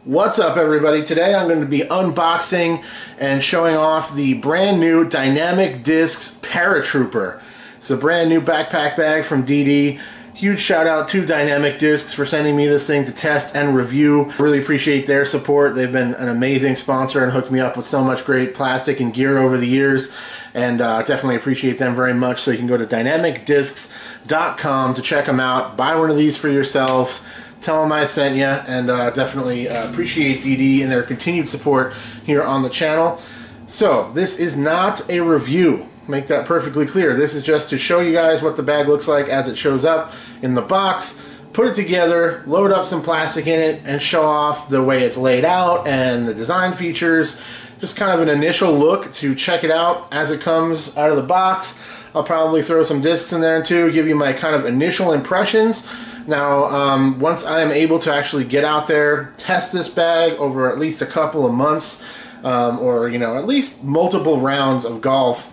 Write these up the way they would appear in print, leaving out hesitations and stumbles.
What's up, everybody? Today I'm going to be unboxing and showing off the brand new Dynamic Discs Paratrooper. It's a brand new backpack bag from DD. Huge shout out to Dynamic Discs for sending me this thing to test and review. Really appreciate their support. They've been an amazing sponsor and hooked me up with so much great plastic and gear over the years, and definitely appreciate them very much. So you can go to dynamicdiscs.com to check them out. Buy one of these for yourselves. Tell them I sent you, and definitely appreciate DD and their continued support here on the channel. So this is not a review. Make that perfectly clear. This is just to show you guys what the bag looks like as it shows up in the box, put it together, load up some plastic in it, and show off the way it's laid out and the design features. Just kind of an initial look to check it out as it comes out of the box. I'll probably throw some discs in there too, give you my kind of initial impressions. Now, once I am able to actually get out there, test this bag over at least a couple of months, or at least multiple rounds of golf,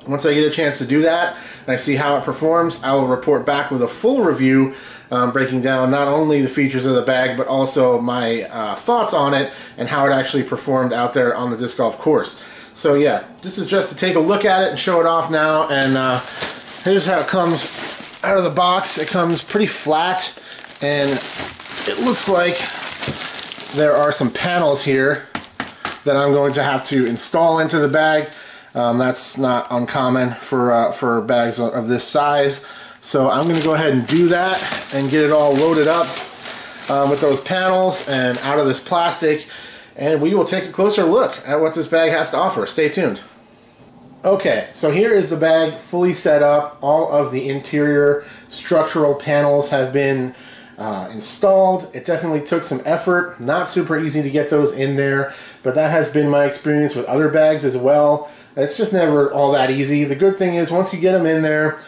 once I get a chance to do that and I see how it performs, I will report back with a full review, breaking down not only the features of the bag but also my thoughts on it and how it actually performed out there on the disc golf course. So yeah, this is just to take a look at it and show it off now, and here's how it comes out of the box. It comes pretty flat, and it looks like there are some panels here that I'm going to have to install into the bag. That's not uncommon for bags of this size. So I'm going to go ahead and do that and get it all loaded up with those panels and out of this plastic, and we will take a closer look at what this bag has to offer. Stay tuned. Okay, so here is the bag fully set up. All of the interior structural panels have been installed. It definitely took some effort. Not super easy to get those in there, but that has been my experience with other bags as well. It's just never all that easy. The good thing is once you get them in there,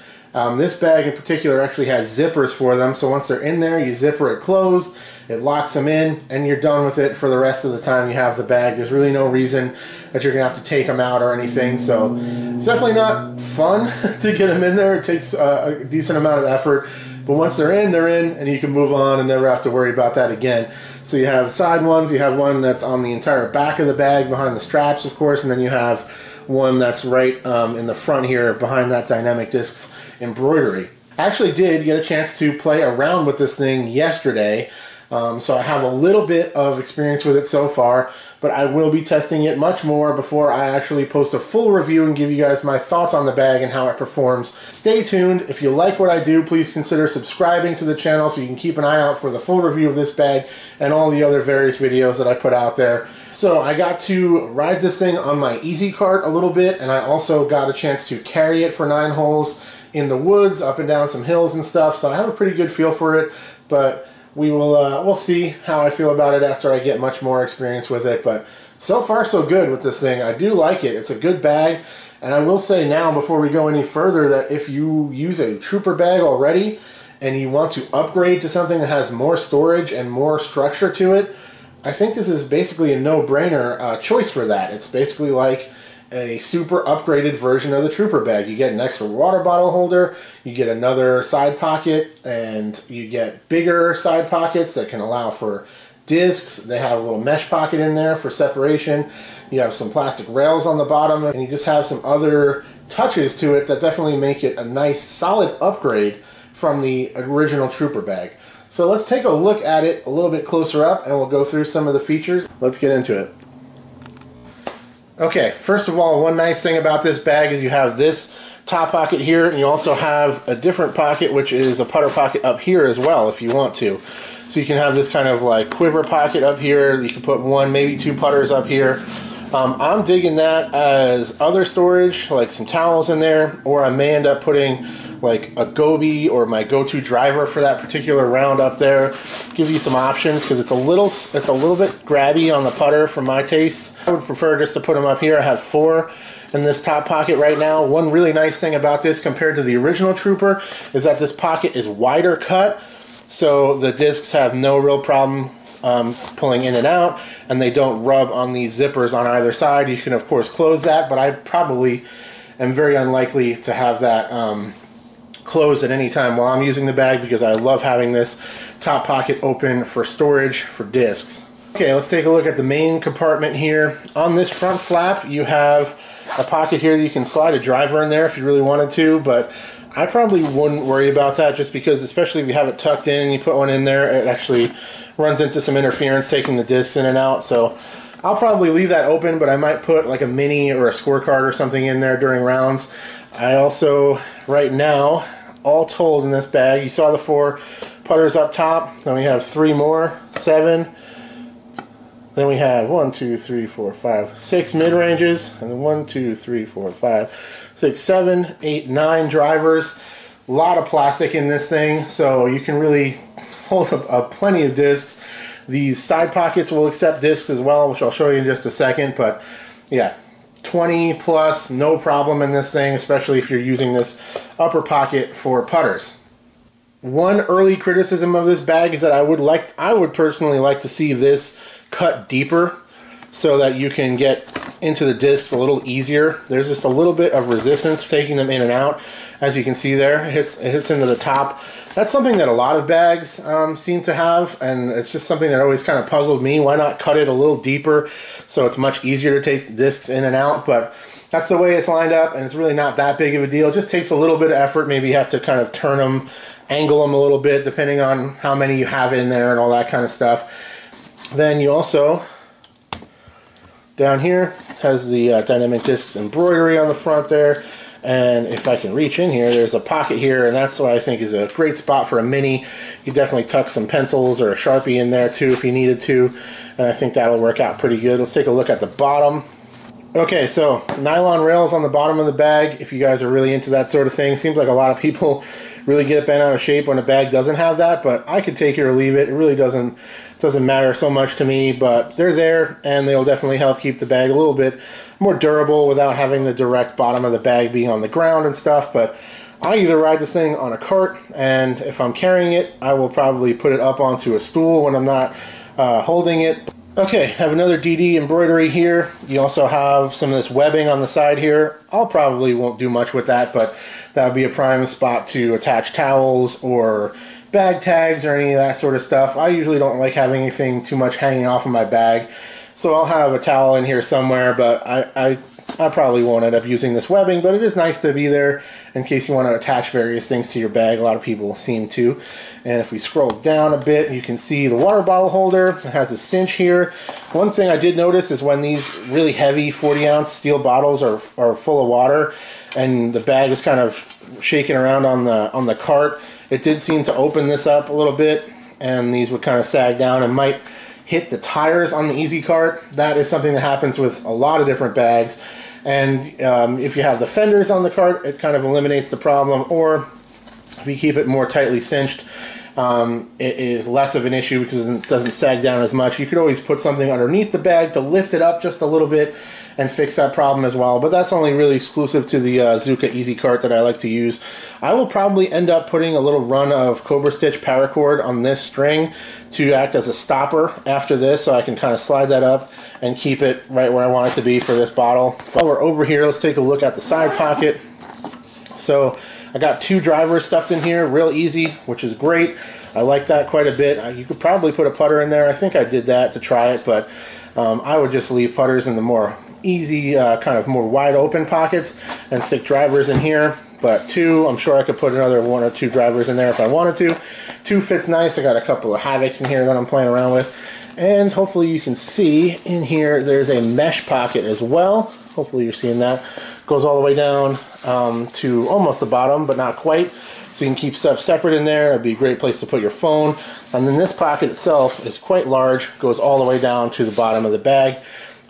this bag in particular actually has zippers for them, so once they're in there, you zipper it closed, it locks them in, and you're done with it for the rest of the time you have the bag. There's really no reason that you're going to have to take them out or anything, so it's definitely not fun to get them in there. It takes a decent amount of effort, but once they're in, and you can move on and never have to worry about that again. So you have side ones, you have one that's on the entire back of the bag behind the straps, of course, and then you have one that's right in the front here behind that Dynamic Discs embroidery. I actually did get a chance to play around with this thing yesterday, so I have a little bit of experience with it so far, but I will be testing it much more before I actually post a full review and give you guys my thoughts on the bag and how it performs. Stay tuned. If you like what I do, please consider subscribing to the channel so you can keep an eye out for the full review of this bag and all the other various videos that I put out there. So I got to ride this thing on my Easy Cart a little bit, and I also got a chance to carry it for 9 holes in the woods, up and down some hills and stuff, so I have a pretty good feel for it, but we'll see how I feel about it after I get much more experience with it. But so far so good with this thing. I do like it. It's a good bag, and I will say now before we go any further that if you use a Trooper bag already and you want to upgrade to something that has more storage and more structure to it, I think this is basically a no-brainer choice for that. It's basically like a super upgraded version of the Trooper bag. You get an extra water bottle holder, you get another side pocket, and you get bigger side pockets that can allow for discs. They have a little mesh pocket in there for separation. You have some plastic rails on the bottom, and you just have some other touches to it that definitely make it a nice solid upgrade from the original Trooper bag. So let's take a look at it a little bit closer up, and we'll go through some of the features. Let's get into it. Okay, first of all, one nice thing about this bag is you have this top pocket here, and you also have a different pocket, which is a putter pocket up here as well if you want to. So you can have this kind of like quiver pocket up here. You can put 1, maybe 2 putters up here. I'm digging that as other storage, like some towels in there, or I may end up putting like a goby or my go-to driver for that particular round up there. Give you some options because it's a little bit grabby on the putter for my taste. I would prefer just to put them up here. I have 4 in this top pocket right now. One really nice thing about this compared to the original Trooper is that this pocket is wider cut, so the discs have no real problem pulling in and out, and they don't rub on these zippers on either side. You can of course close that, but I probably am very unlikely to have that closed at any time while I'm using the bag because I love having this top pocket open for storage for discs. Okay, let's take a look at the main compartment here. On this front flap, you have a pocket here that you can slide a driver in there if you really wanted to, but I probably wouldn't worry about that just because, especially if you have it tucked in and you put one in there, it actually runs into some interference taking the discs in and out. So I'll probably leave that open, but I might put like a mini or a scorecard or something in there during rounds. I also, right now, all told in this bag, you saw the 4 putters up top, then we have 3 more, 7. Then we have 1, 2, 3, 4, 5, 6 mid-ranges, and then 1, 2, 3, 4, 5, 6, 7, 8, 9 drivers. A lot of plastic in this thing, so you can really hold up plenty of discs. These side pockets will accept discs as well, which I'll show you in just a second, but yeah, 20 plus, no problem in this thing, especially if you're using this upper pocket for putters. One early criticism of this bag is that I would personally like to see this cut deeper so that you can get into the discs a little easier. There's just a little bit of resistance taking them in and out. As you can see there, it hits into the top. That's something that a lot of bags seem to have, and it's just something that always kind of puzzled me. Why not cut it a little deeper so it's much easier to take the discs in and out? But that's the way it's lined up, and it's really not that big of a deal. It just takes a little bit of effort. Maybe you have to kind of turn them, angle them a little bit, depending on how many you have in there and all that kind of stuff. Then you also, down here, has the dynamic discs embroidery on the front there. And if I can reach in here, there's a pocket here, and that's what I think is a great spot for a mini. You could definitely tuck some pencils or a Sharpie in there too if you needed to, and I think that'll work out pretty good. Let's take a look at the bottom. Okay, so nylon rails on the bottom of the bag, if you guys are really into that sort of thing. Seems like a lot of people really get bent out of shape when a bag doesn't have that, but I could take it or leave it. It really doesn't matter so much to me, but they're there, and they'll definitely help keep the bag a little bit more durable without having the direct bottom of the bag being on the ground and stuff. But I either ride this thing on a cart, and if I'm carrying it, I will probably put it up onto a stool when I'm not holding it. Okay, have another DD embroidery here. You also have some of this webbing on the side here. I'll probably won't do much with that, but that would be a prime spot to attach towels or bag tags or any of that sort of stuff. I usually don't like having anything too much hanging off of my bag, so I'll have a towel in here somewhere, but I probably won't end up using this webbing, but it is nice to be there in case you want to attach various things to your bag. A lot of people seem to. And if we scroll down a bit, you can see the water bottle holder. It has a cinch here. One thing I did notice is when these really heavy 40-ounce steel bottles are full of water and the bag is kind of shaking around on the cart, it did seem to open this up a little bit, and these would kind of sag down and might hit the tires on the Easy Cart. That is something that happens with a lot of different bags, and if you have the fenders on the cart, it kind of eliminates the problem, or if you keep it more tightly cinched, it is less of an issue because it doesn't sag down as much. You could always put something underneath the bag to lift it up just a little bit and fix that problem as well, but that's only really exclusive to the Zuka Easy Cart that I like to use. I will probably end up putting a little run of Cobra Stitch paracord on this string to act as a stopper after this, so I can kind of slide that up and keep it right where I want it to be for this bottle. While we're over here, let's take a look at the side pocket. So I got 2 drivers stuffed in here, real easy, which is great. I like that quite a bit. You could probably put a putter in there. I think I did that to try it, but I would just leave putters in the more easy, kind of more wide open pockets and stick drivers in here. But 2, I'm sure I could put another 1 or 2 drivers in there if I wanted to. 2 fits nice. I got a couple of Havocs in here that I'm playing around with. And hopefully you can see in here there's a mesh pocket as well. Hopefully you're seeing that. Goes all the way down to almost the bottom, but not quite. So you can keep stuff separate in there. It'd be a great place to put your phone. And then this pocket itself is quite large, goes all the way down to the bottom of the bag.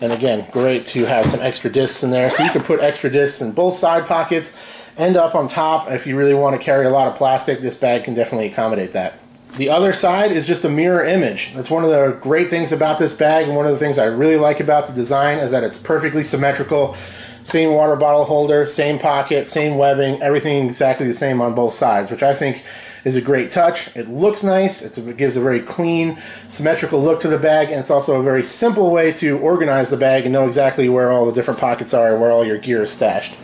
And again, great to have some extra discs in there. So you can put extra discs in both side pockets, end up on top. If you really want to carry a lot of plastic, this bag can definitely accommodate that. The other side is just a mirror image. That's one of the great things about this bag, and one of the things I really like about the design is that it's perfectly symmetrical. Same water bottle holder, same pocket, same webbing, everything exactly the same on both sides, which I think is a great touch. It looks nice, it gives a very clean, symmetrical look to the bag, and it's also a very simple way to organize the bag and know exactly where all the different pockets are and where all your gear is stashed.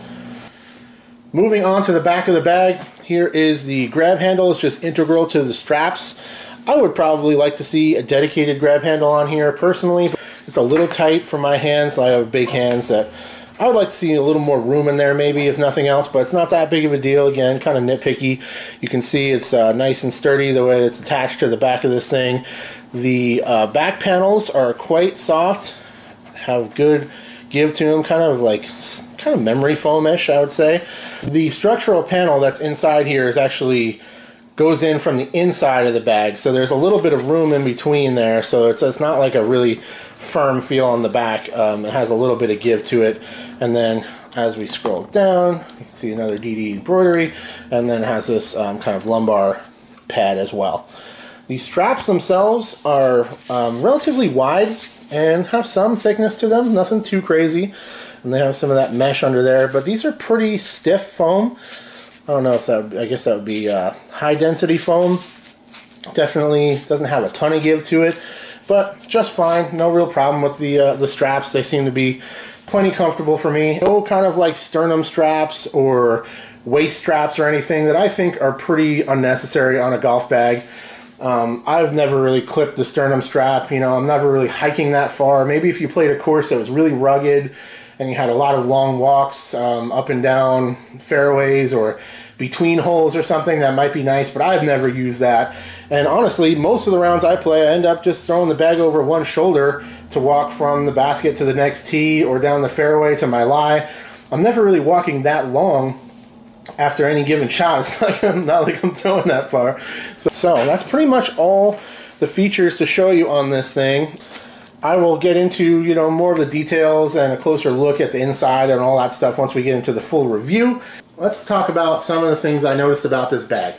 Moving on to the back of the bag, here is the grab handle. It's just integral to the straps. I would probably like to see a dedicated grab handle on here personally. It's a little tight for my hands. I have big hands that I would like to see a little more room in there maybe, if nothing else, but it's not that big of a deal. Again, kind of nitpicky. You can see it's nice and sturdy the way it's attached to the back of this thing. The back panels are quite soft, have good give to them, kind of memory foam-ish, I would say. The structural panel that's inside here is actually goes in from the inside of the bag, so there's a little bit of room in between there, so it's not like a really firm feel on the back. It has a little bit of give to it. And then as we scroll down, you can see another DD embroidery, and then it has this kind of lumbar pad as well. The straps themselves are relatively wide and have some thickness to them, nothing too crazy. And they have some of that mesh under there, but these are pretty stiff foam. I don't know if that, I guess that would be high density foam. Definitely doesn't have a ton of give to it, but just fine. No real problem with the straps. They seem to be plenty comfortable for me. No kind of like sternum straps or waist straps or anything that I think are pretty unnecessary on a golf bag. I've never really clipped the sternum strap. You know, I'm never really hiking that far. Maybe if you played a course that was really rugged and you had a lot of long walks up and down fairways or between holes or something, that might be nice, but I've never used that. And honestly, most of the rounds I play, I end up just throwing the bag over one shoulder to walk from the basket to the next tee or down the fairway to my lie. I'm never really walking that long after any given shot. It's like not like I'm throwing that far. So that's pretty much all the features to show you on this thing. I will get into, you know, more of the details and a closer look at the inside and all that stuff once we get into the full review. Let's talk about some of the things I noticed about this bag.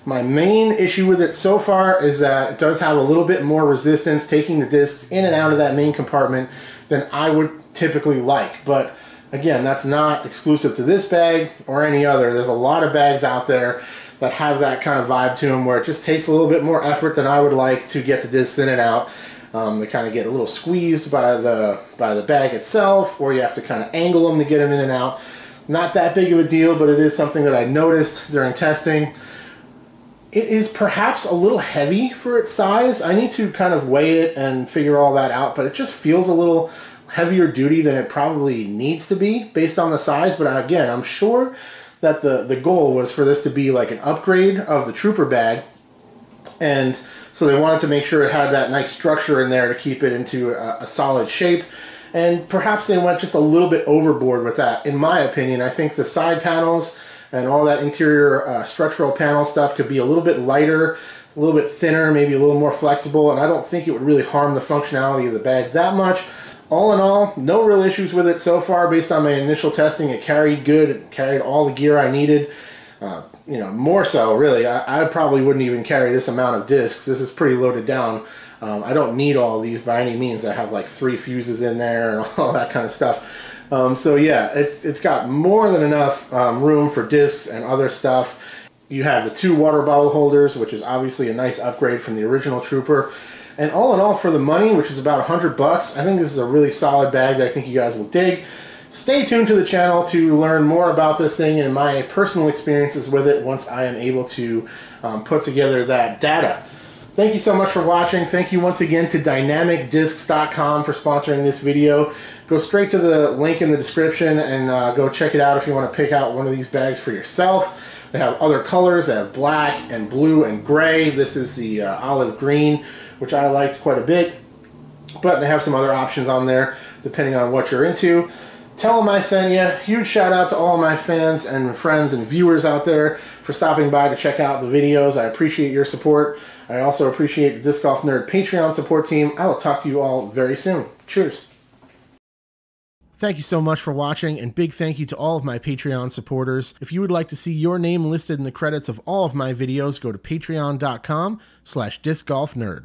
My main issue with it so far is that it does have a little bit more resistance taking the discs in and out of that main compartment than I would typically like. But again, that's not exclusive to this bag or any other. There's a lot of bags out there that have that kind of vibe to them where it just takes a little bit more effort than I would like to get the discs in and out. They kind of get a little squeezed by the bag itself, or you have to kind of angle them to get them in and out. Not that big of a deal, but it is something that I noticed during testing. It is perhaps a little heavy for its size. I need to kind of weigh it and figure all that out, but it just feels a little heavier duty than it probably needs to be based on the size. But again, I'm sure that the goal was for this to be like an upgrade of the Trooper bag, and so they wanted to make sure it had that nice structure in there to keep it into a solid shape. And perhaps they went just a little bit overboard with that, in my opinion. I think the side panels and all that interior structural panel stuff could be a little bit lighter, a little bit thinner, maybe a little more flexible, and I don't think it would really harm the functionality of the bag that much. All in all, no real issues with it so far based on my initial testing. It carried good, it carried all the gear I needed. You know, more so, really. I probably wouldn't even carry this amount of discs. This is pretty loaded down. I don't need all these by any means. I have like 3 fuses in there and all that kind of stuff. So yeah, it's got more than enough room for discs and other stuff. You have the 2 water bottle holders, which is obviously a nice upgrade from the original Trooper. And all in all, for the money, which is about $100, I think this is a really solid bag that I think you guys will dig. Stay tuned to the channel to learn more about this thing and my personal experiences with it once I am able to put together that data. Thank you so much for watching. Thank you once again to dynamicdiscs.com for sponsoring this video. Go straight to the link in the description and go check it out if you want to pick out one of these bags for yourself. They have other colors. They have black and blue and gray. This is the olive green, which I liked quite a bit. But they have some other options on there depending on what you're into. Tell them I sent you. Huge shout out to all my fans and friends and viewers out there for stopping by to check out the videos. I appreciate your support. I also appreciate the Disc Golf Nerd Patreon support team. I will talk to you all very soon. Cheers. Thank you so much for watching, and big thank you to all of my Patreon supporters. If you would like to see your name listed in the credits of all of my videos, go to patreon.com/discgolfnerd.